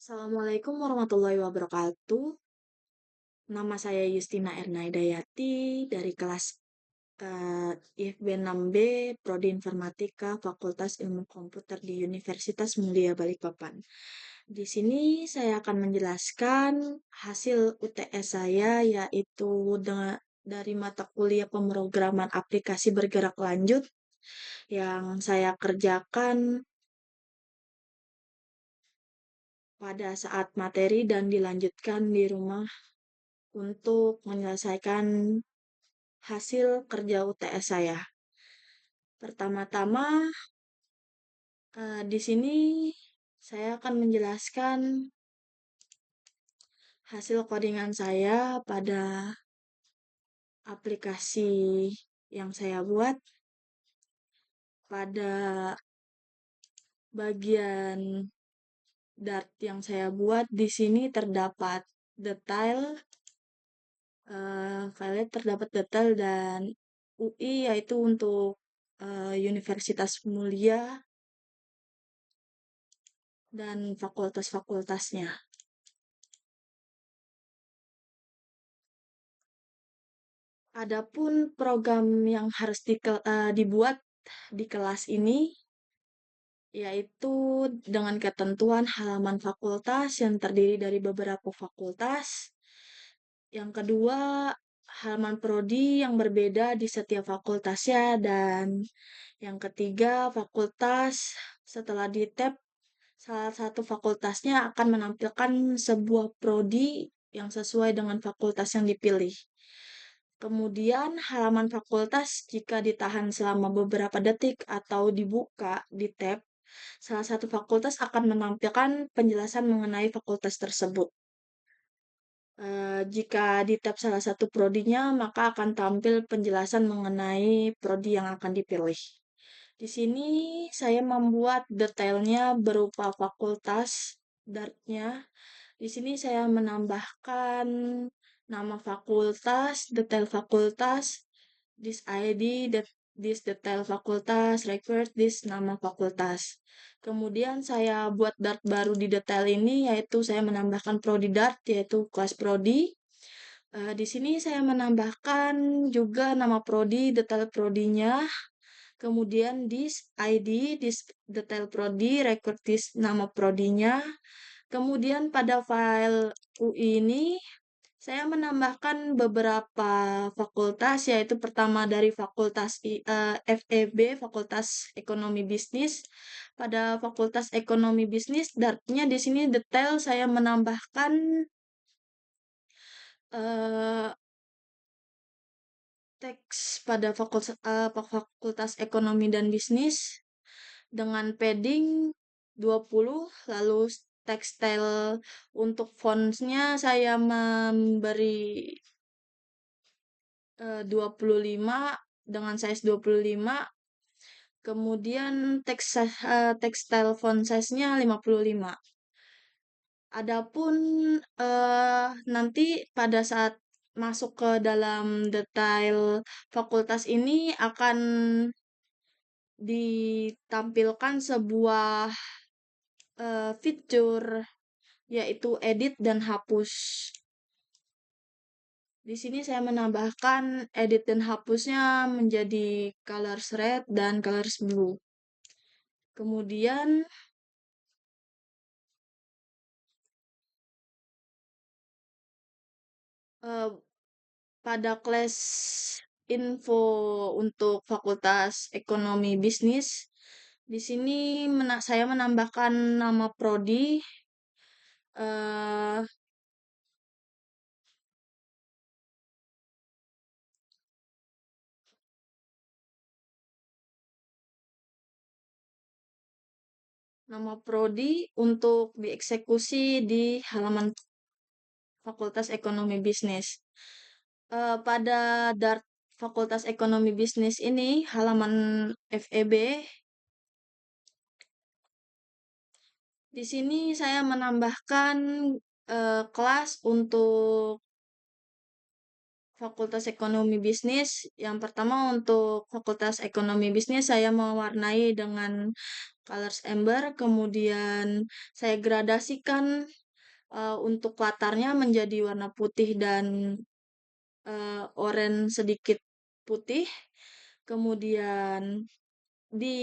Assalamualaikum warahmatullahi wabarakatuh. Nama saya Yustina Ernaidayati dari kelas IFB 6B, Prodi Informatika, Fakultas Ilmu Komputer di Universitas Mulia Balikpapan. Di sini saya akan menjelaskan hasil UTS saya, yaitu dari mata kuliah pemrograman aplikasi bergerak lanjut yang saya kerjakan pada saat materi dan dilanjutkan di rumah untuk menyelesaikan hasil kerja UTS saya. Pertama-tama, di sini saya akan menjelaskan hasil codingan saya pada aplikasi yang saya buat. Pada bagian Dart yang saya buat, di sini terdapat detail, file terdapat detail dan UI, yaitu untuk Universitas Mulia dan fakultas-fakultasnya. Adapun program yang harus dibuat di kelas ini, yaitu dengan ketentuan halaman fakultas yang terdiri dari beberapa fakultas. Yang kedua, halaman prodi yang berbeda di setiap fakultasnya. Dan yang ketiga, fakultas setelah di-tab, salah satu fakultasnya akan menampilkan sebuah prodi yang sesuai dengan fakultas yang dipilih. Kemudian halaman fakultas jika ditahan selama beberapa detik atau dibuka di tab, salah satu fakultas akan menampilkan penjelasan mengenai fakultas tersebut. Jika di tab salah satu prodinya, maka akan tampil penjelasan mengenai prodi yang akan dipilih. Di sini saya membuat detailnya berupa fakultas Dartnya. Di sini saya menambahkan nama fakultas, detail fakultas, this ID, this detail fakultas, record this nama fakultas. Kemudian saya buat Dart baru di detail ini, yaitu saya menambahkan prodi Dart, yaitu kelas prodi. Di sini saya menambahkan juga nama prodi, detail prodinya, kemudian this ID, this detail prodi, record this nama prodinya. Kemudian pada file UI ini, saya menambahkan beberapa fakultas, yaitu pertama dari fakultas FEB, Fakultas Ekonomi Bisnis. Pada Fakultas Ekonomi Bisnis, Dartnya di sini detail saya menambahkan eh, teks pada Fakultas Ekonomi dan Bisnis dengan padding 20, lalu tekstil untuk fontsnya saya memberi 25 dengan size 25. Kemudian tekstil font size-nya 55. Adapun nanti pada saat masuk ke dalam detail fakultas ini akan ditampilkan sebuah fitur, yaitu edit dan hapus. Di sini saya menambahkan edit dan hapusnya menjadi colors red dan colors blue. Kemudian pada kelas info untuk Fakultas Ekonomi Bisnis, di sini saya menambahkan nama prodi, eh, untuk dieksekusi di halaman Fakultas Ekonomi Bisnis. Pada Dart Fakultas Ekonomi Bisnis ini, halaman FEB, di sini saya menambahkan kelas untuk Fakultas Ekonomi Bisnis. Yang pertama untuk Fakultas Ekonomi Bisnis saya mewarnai dengan colors amber, kemudian saya gradasikan untuk latarnya menjadi warna putih dan oranye sedikit putih. Kemudian di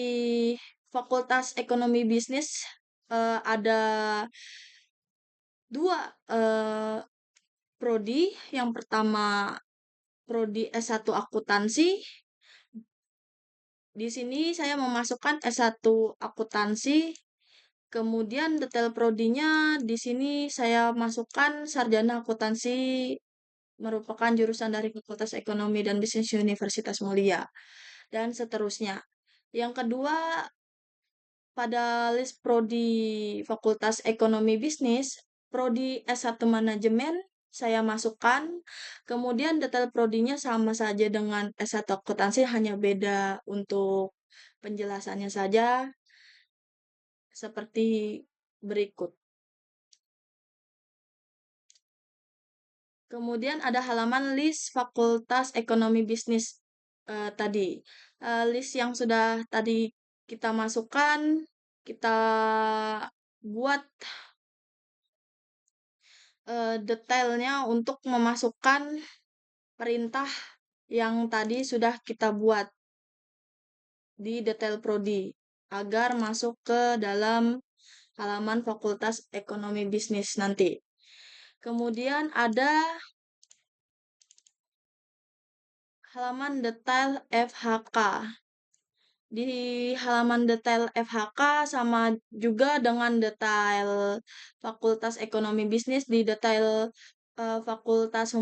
Fakultas Ekonomi Bisnis ada dua prodi. Yang pertama prodi S1 akuntansi. Di sini saya memasukkan S1 akuntansi. Kemudian detail prodinya di sini saya masukkan sarjana akuntansi merupakan jurusan dari Fakultas Ekonomi dan Bisnis Universitas Mulia dan seterusnya. Yang kedua, pada list prodi Fakultas Ekonomi Bisnis, prodi S1 Manajemen saya masukkan. Kemudian detail prodinya sama saja dengan S1 akuntansi, hanya beda untuk penjelasannya saja seperti berikut. Kemudian ada halaman list Fakultas Ekonomi Bisnis tadi. List yang sudah tadi kita masukkan, kita buat detailnya untuk memasukkan perintah yang tadi sudah kita buat di detail prodi agar masuk ke dalam halaman Fakultas Ekonomi Bisnis nanti. Kemudian ada halaman detail FHK. Di halaman detail FHK sama juga dengan detail Fakultas Ekonomi Bisnis di detail Fakultas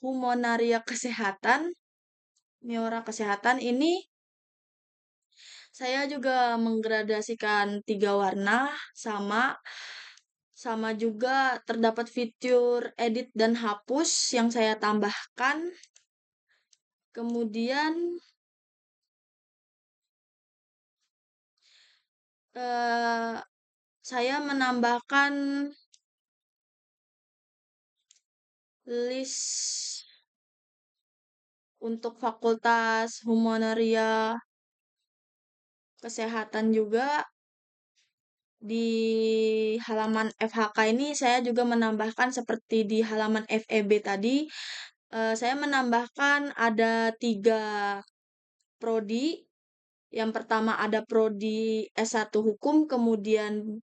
Humonaria Kesehatan, Miora Kesehatan ini saya juga menggradasikan 3 warna sama sama juga terdapat fitur edit dan hapus yang saya tambahkan. Kemudian saya menambahkan list untuk Fakultas Humonaria Kesehatan juga. Di halaman FHK ini saya juga menambahkan seperti di halaman FEB tadi. Saya menambahkan ada 3 prodi. Yang pertama ada prodi S1 Hukum, kemudian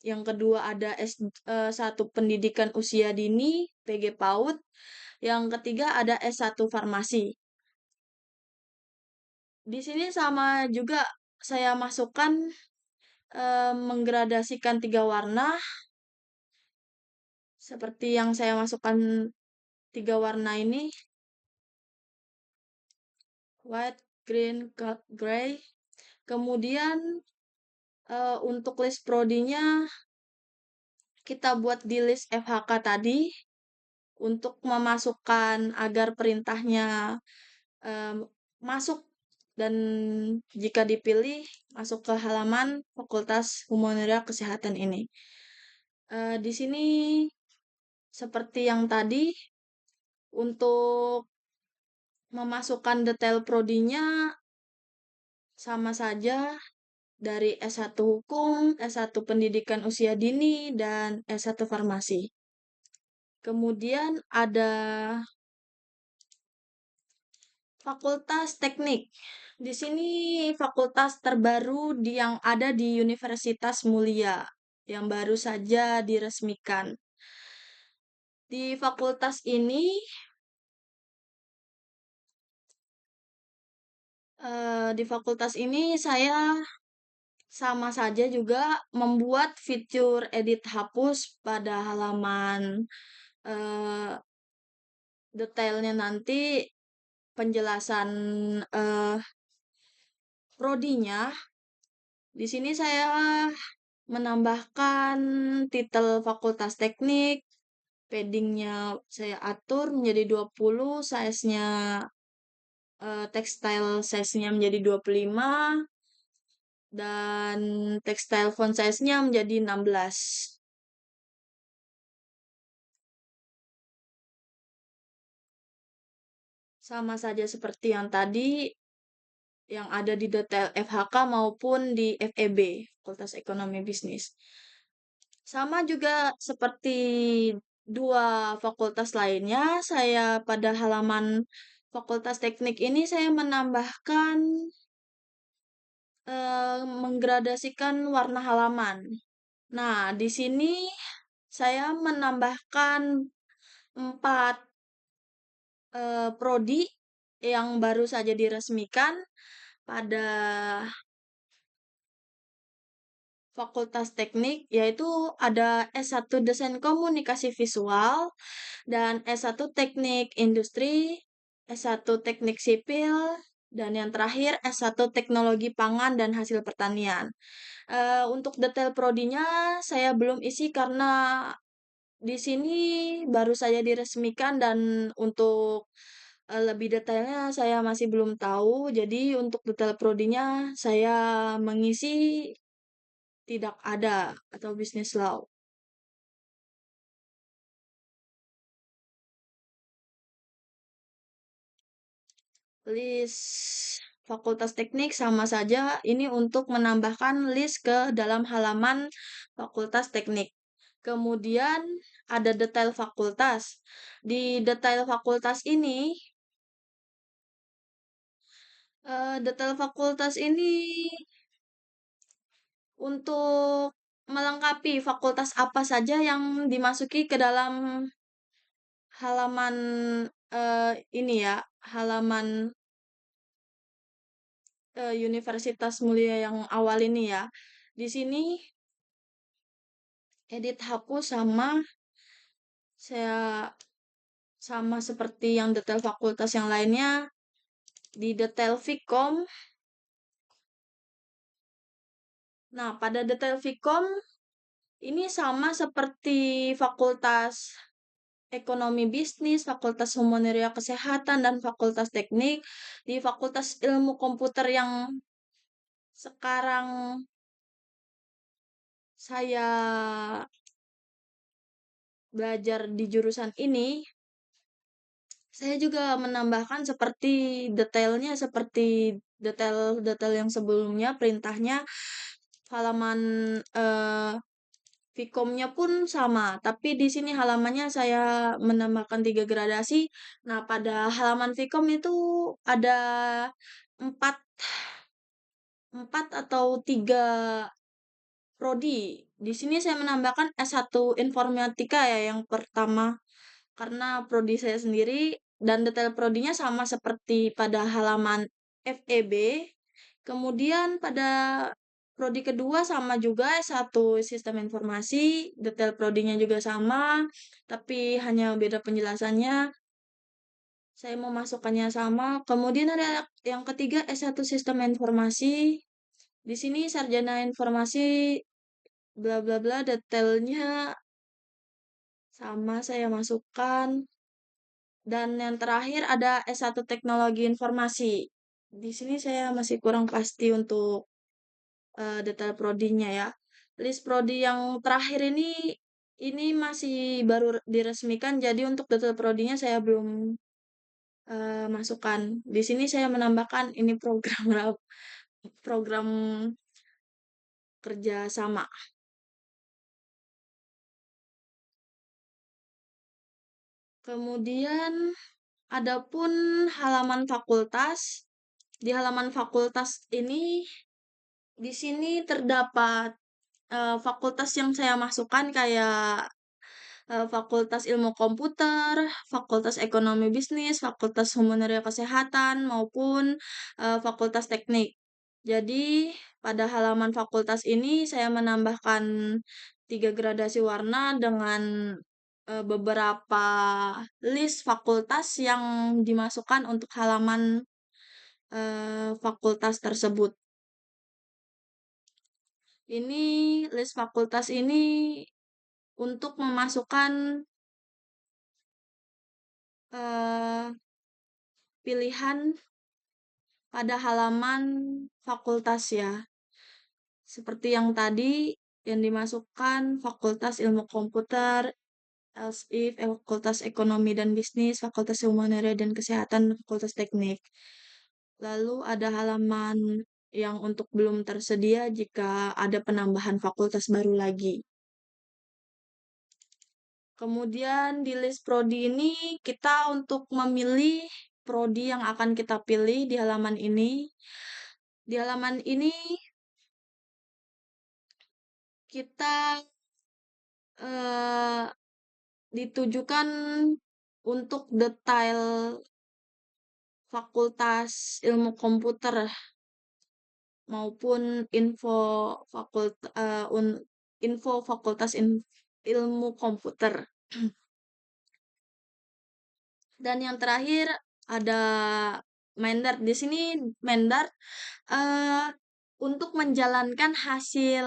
yang kedua ada S1 Pendidikan Usia Dini, PG PAUD. Yang ketiga ada S1 Farmasi. Di sini sama juga saya masukkan menggradasikan 3 warna seperti yang saya masukkan 3 warna ini, white, green, gray. Kemudian untuk list prodinya kita buat di list FHK tadi untuk memasukkan agar perintahnya masuk dan jika dipilih masuk ke halaman Fakultas Humonaria Kesehatan ini. Di sini seperti yang tadi untuk memasukkan detail prodinya sama saja dari S1 Hukum, S1 Pendidikan Usia Dini, dan S1 Farmasi. Kemudian ada Fakultas Teknik. Di sini fakultas terbaru yang ada di Universitas Mulia yang baru saja diresmikan. Di fakultas ini saya sama saja juga membuat fitur edit hapus pada halaman detailnya nanti penjelasan prodinya. Di sini saya menambahkan titel Fakultas Teknik, paddingnya saya atur menjadi 20, size-nya tekstil size-nya menjadi 25 dan tekstil font size-nya menjadi 16. Sama saja seperti yang tadi, yang ada di detail FHK maupun di FEB, Fakultas Ekonomi Bisnis. Sama juga seperti dua fakultas lainnya, saya pada halaman Fakultas Teknik ini saya menambahkan menggradasikan warna halaman. Nah, di sini saya menambahkan 4 prodi yang baru saja diresmikan pada Fakultas Teknik, yaitu ada S1 Desain Komunikasi Visual dan S1 Teknik Industri, S1 Teknik Sipil, dan yang terakhir S1 Teknologi Pangan dan Hasil Pertanian. Untuk detail prodinya saya belum isi karena di sini baru saja diresmikan dan untuk lebih detailnya saya masih belum tahu. Jadi untuk detail prodinya saya mengisi tidak ada atau bisnis law. List Fakultas Teknik sama saja ini untuk menambahkan list ke dalam halaman Fakultas Teknik. Kemudian ada detail fakultas. Di detail fakultas ini, detail fakultas ini untuk melengkapi fakultas apa saja yang dimasuki ke dalam halaman ini ya, halaman Universitas Mulia yang awal ini ya. Di sini edit hapus saya sama seperti yang detail fakultas yang lainnya di detail Vkom. Nah, pada detail Vkom ini sama seperti Fakultas Ekonomi Bisnis, Fakultas Humaneria Kesehatan, dan Fakultas Teknik. Di Fakultas Ilmu Komputer yang sekarang saya belajar di jurusan ini, saya juga menambahkan seperti detailnya, seperti detail-detail yang sebelumnya, perintahnya, halaman eh, Vkomnya pun sama, tapi di sini halamannya saya menambahkan 3 gradasi. Nah, pada halaman Vkom itu ada empat, empat atau 3 prodi. Di sini saya menambahkan S1 Informatika ya yang pertama, karena prodi saya sendiri dan detail prodinya sama seperti pada halaman FEB. Kemudian pada prodi kedua sama juga S1 Sistem Informasi, detail prodinya juga sama, tapi hanya beda penjelasannya. Saya memasukkannya sama. Kemudian ada yang ketiga S1 Sistem Informasi. Di sini sarjana informasi bla bla bla detailnya sama saya masukkan. Dan yang terakhir ada S1 Teknologi Informasi. Di sini saya masih kurang pasti untuk detail prodinya ya. List prodi yang terakhir ini masih baru diresmikan, jadi untuk detail prodinya saya belum masukkan. Di sini saya menambahkan ini program program kerja sama. Kemudian adapun halaman fakultas. Di halaman fakultas ini di sini terdapat fakultas yang saya masukkan kayak Fakultas Ilmu Komputer, Fakultas Ekonomi Bisnis, Fakultas Humaneria Kesehatan, maupun Fakultas Teknik. Jadi, pada halaman fakultas ini saya menambahkan 3 gradasi warna dengan beberapa list fakultas yang dimasukkan untuk halaman fakultas tersebut. Ini list fakultas ini untuk memasukkan eh, pilihan pada halaman fakultas ya. Seperti yang tadi yang dimasukkan Fakultas Ilmu Komputer, LSIF, Fakultas Ekonomi dan Bisnis, Fakultas Humanera dan Kesehatan, Fakultas Teknik. Lalu ada halaman yang untuk belum tersedia jika ada penambahan fakultas baru lagi. Kemudian di list prodi ini kita untuk memilih prodi yang akan kita pilih di halaman ini. Di halaman ini kita eh, ditujukan untuk detail fakultas ilmu komputer maupun info fakultas ilmu komputer. Dan yang terakhir ada Mendart. Di sini Mendart eh, untuk menjalankan hasil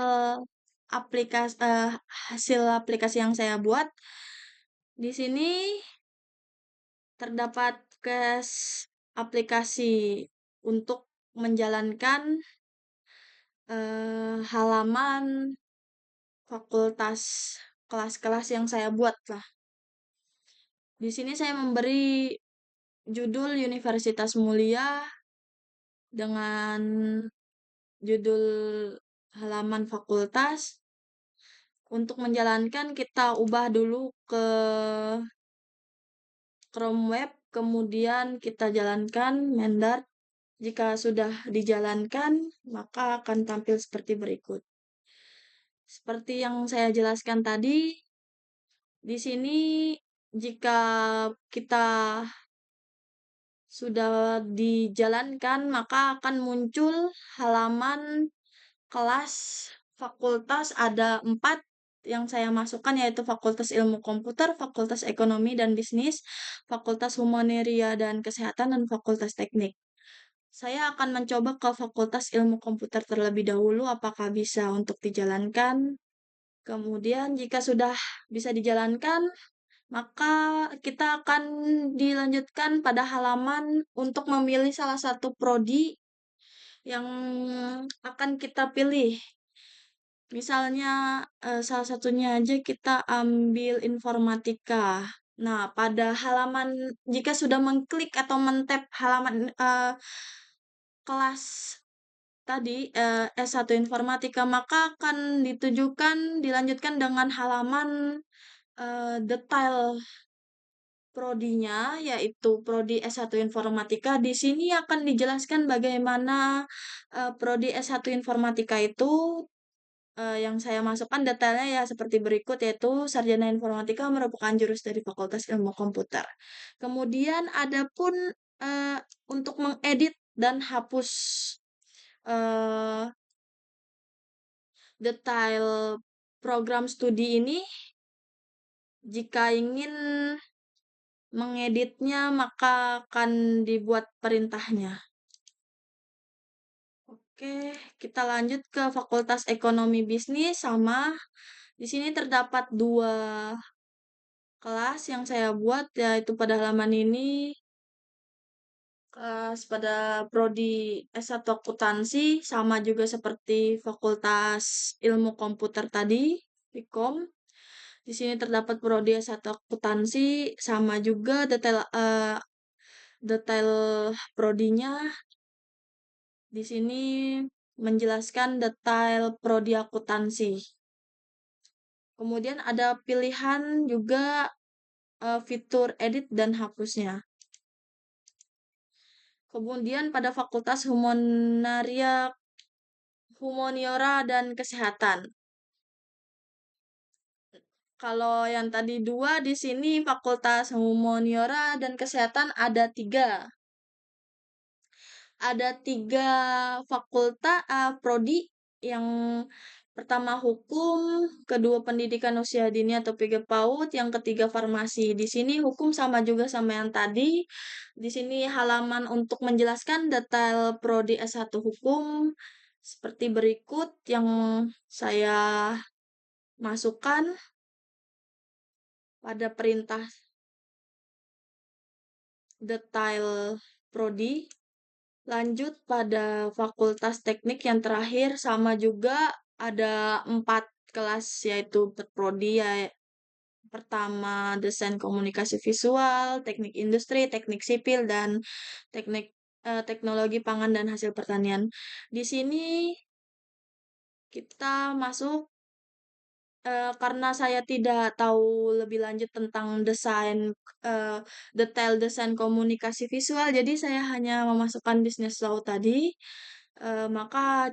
aplikasi yang saya buat. Di sini terdapat aplikasi untuk menjalankan halaman fakultas kelas-kelas yang saya buat lah. Di sini saya memberi judul Universitas Mulia dengan judul halaman fakultas. Untuk menjalankan kita ubah dulu ke Chrome Web, kemudian kita jalankan Mendart. Jika sudah dijalankan, maka akan tampil seperti berikut. Seperti yang saya jelaskan tadi, di sini jika kita sudah dijalankan, maka akan muncul halaman kelas fakultas ada 4 yang saya masukkan, yaitu Fakultas Ilmu Komputer, Fakultas Ekonomi dan Bisnis, Fakultas Humaneria dan Kesehatan, dan Fakultas Teknik. Saya akan mencoba ke Fakultas Ilmu Komputer terlebih dahulu, apakah bisa untuk dijalankan. Kemudian jika sudah bisa dijalankan, maka kita akan dilanjutkan pada halaman untuk memilih salah satu prodi yang akan kita pilih. Misalnya salah satunya aja kita ambil informatika. Nah, pada halaman jika sudah mengklik atau mentap halaman kelas tadi S1 informatika, maka akan dilanjutkan dengan halaman detail prodinya, yaitu prodi S1 informatika. Di sini akan dijelaskan bagaimana prodi S1 informatika itu yang saya masukkan detailnya ya seperti berikut, yaitu sarjana informatika merupakan jurus dari Fakultas Ilmu Komputer. Kemudian ada pun untuk mengedit dan hapus eh, detail program studi ini, jika ingin mengeditnya maka akan dibuat perintahnya. Oke, kita lanjut ke Fakultas Ekonomi Bisnis. Sama di sini terdapat 2 kelas yang saya buat, yaitu pada halaman ini kelas pada prodi S1 akuntansi, sama juga seperti Fakultas Ilmu Komputer tadi, Fikom. Di sini terdapat prodi S1 akuntansi, sama juga detail prodinya. Di sini menjelaskan detail prodi akuntansi. Kemudian ada pilihan juga fitur edit dan hapusnya. Kemudian pada Fakultas Humaniora dan Kesehatan. Kalau yang tadi 2, di sini Fakultas Humaniora dan Kesehatan ada 3. Ada 3 prodi. Yang pertama hukum, kedua pendidikan usia dini atau PAUD, yang ketiga farmasi. Di sini hukum sama juga sama yang tadi. Di sini halaman untuk menjelaskan detail prodi S1 hukum seperti berikut yang saya masukkan pada perintah detail prodi. Lanjut pada Fakultas Teknik yang terakhir, sama juga ada 4 kelas, yaitu prodi ya. Pertama, desain komunikasi visual, teknik industri, teknik sipil, dan teknik teknologi pangan dan hasil pertanian. Di sini kita masuk karena saya tidak tahu lebih lanjut tentang desain, eee, detail desain komunikasi visual, jadi saya hanya memasukkan business law tadi, maka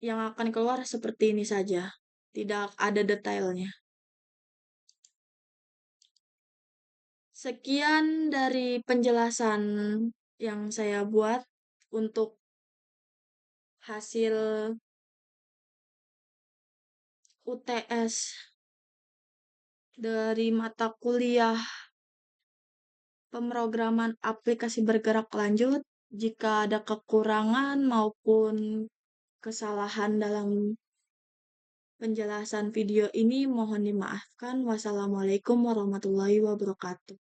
yang akan keluar seperti ini saja, tidak ada detailnya. Sekian dari penjelasan yang saya buat untuk hasil UTS dari mata kuliah pemrograman aplikasi bergerak lanjut. Jika ada kekurangan maupun kesalahan dalam penjelasan video ini, mohon dimaafkan. Wassalamualaikum warahmatullahi wabarakatuh.